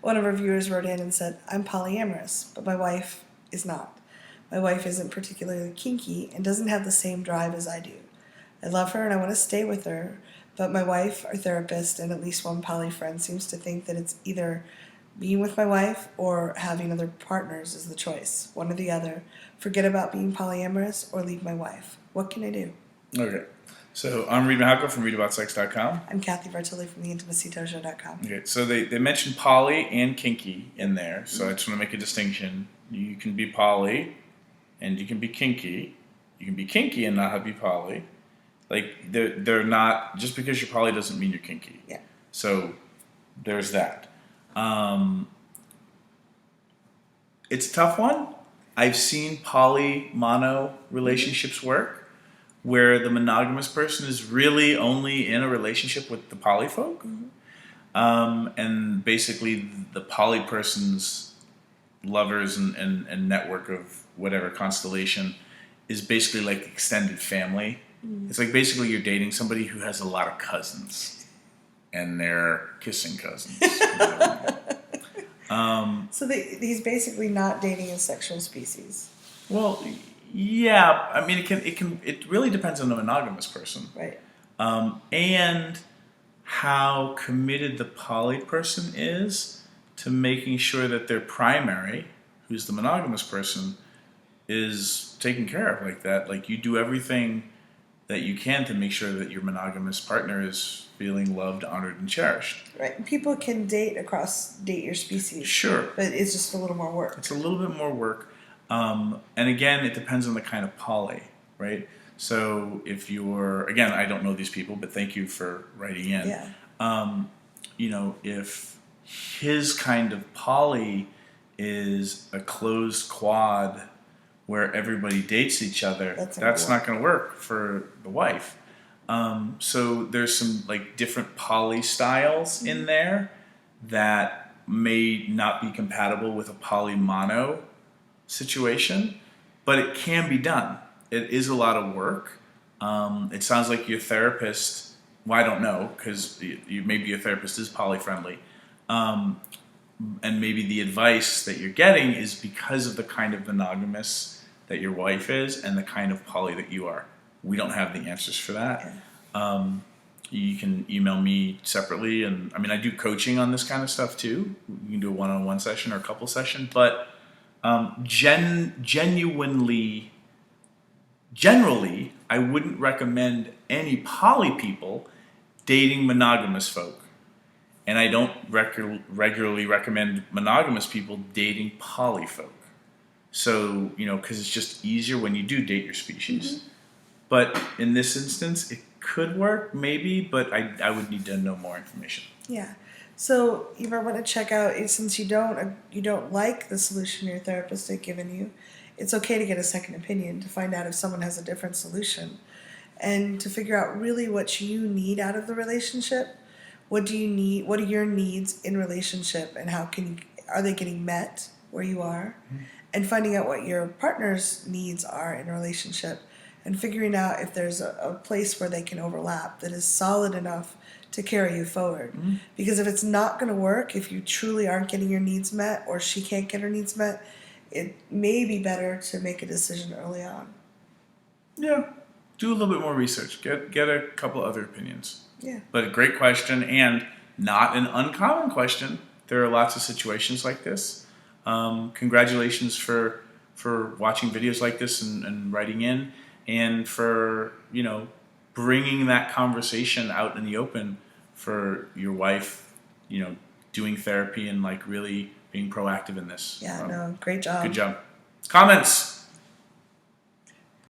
one of our viewers wrote in and said, I'm polyamorous, but my wife is not. My wife isn't particularly kinky and doesn't have the same drive as I do. I love her and I want to stay with her, but my wife, our therapist, and at least one poly friend seems to think that it's either being with my wife or having other partners is the choice, one or the other. Forget about being polyamorous or leave my wife. What can I do? Okay. So I'm Reid from readaboutsex.com. I'm Cathy from theintimacydojo.com. Okay, so they mentioned poly and kinky in there, so I just want to make a distinction. You can be poly and you can be kinky. You can be kinky and not be poly. Like, they're not, just because you're poly doesn't mean you're kinky. Yeah. So there's that. It's a tough one. I've seen poly-mono relationships work, where the monogamous person is really only in a relationship with the poly folk. And basically the poly person's lovers and network of whatever constellation is basically like extended family. It's like basically you're dating somebody who has a lot of cousins and they're kissing cousins. So he's basically not dating a sexual species. Well, yeah. I mean, it really depends on the monogamous person. Right. And how committed the poly person is to making sure that their primary, who's the monogamous person, is taken care of like that. Like, you do everything that you can to make sure that your monogamous partner is feeling loved, honored, and cherished. Right. People can date your species. Sure. But it's just a little more work. It's a little bit more work. And again, it depends on the kind of poly, right? So if you're, again, I don't know these people, but thank you for writing in. Yeah. If his kind of poly is a closed quad where everybody dates each other, that's not going to work for the wife. So there's some like different poly styles in there that may not be compatible with a poly mono situation, but it can be done. It is a lot of work. It sounds like your therapist, well, I don't know, because maybe your therapist is poly friendly. And maybe the advice that you're getting is because of the kind of monogamous that your wife is and the kind of poly that you are. We don't have the answers for that. Yeah. You can email me separately, and I mean, I do coaching on this kind of stuff too. You can do a one-on-one session or a couple session, but generally, I wouldn't recommend any poly people dating monogamous folk. And I don't regularly recommend monogamous people dating poly folk. So, because it's just easier when you do date your species. But in this instance, it could work, maybe, but I would need to know more information. Yeah. So you might want to check out, since you don't like the solution your therapist has given you, it's okay to get a second opinion to find out if someone has a different solution, and to figure out really what you need out of the relationship. What do you need? What are your needs in relationship, and are they getting met where you are? And finding out what your partner's needs are in a relationship, and figuring out if there's a place where they can overlap that is solid enough to carry you forward. Because if it's not going to work, if you truly aren't getting your needs met, or she can't get her needs met, it may be better to make a decision early on. Yeah. Do a little bit more research. Get a couple other opinions. Yeah. But a great question, and not an uncommon question. There are lots of situations like this. Congratulations for watching videos like this and writing in, and for bringing that conversation out in the open for your wife, doing therapy and like really being proactive in this. Yeah, great job. Good job. Comments.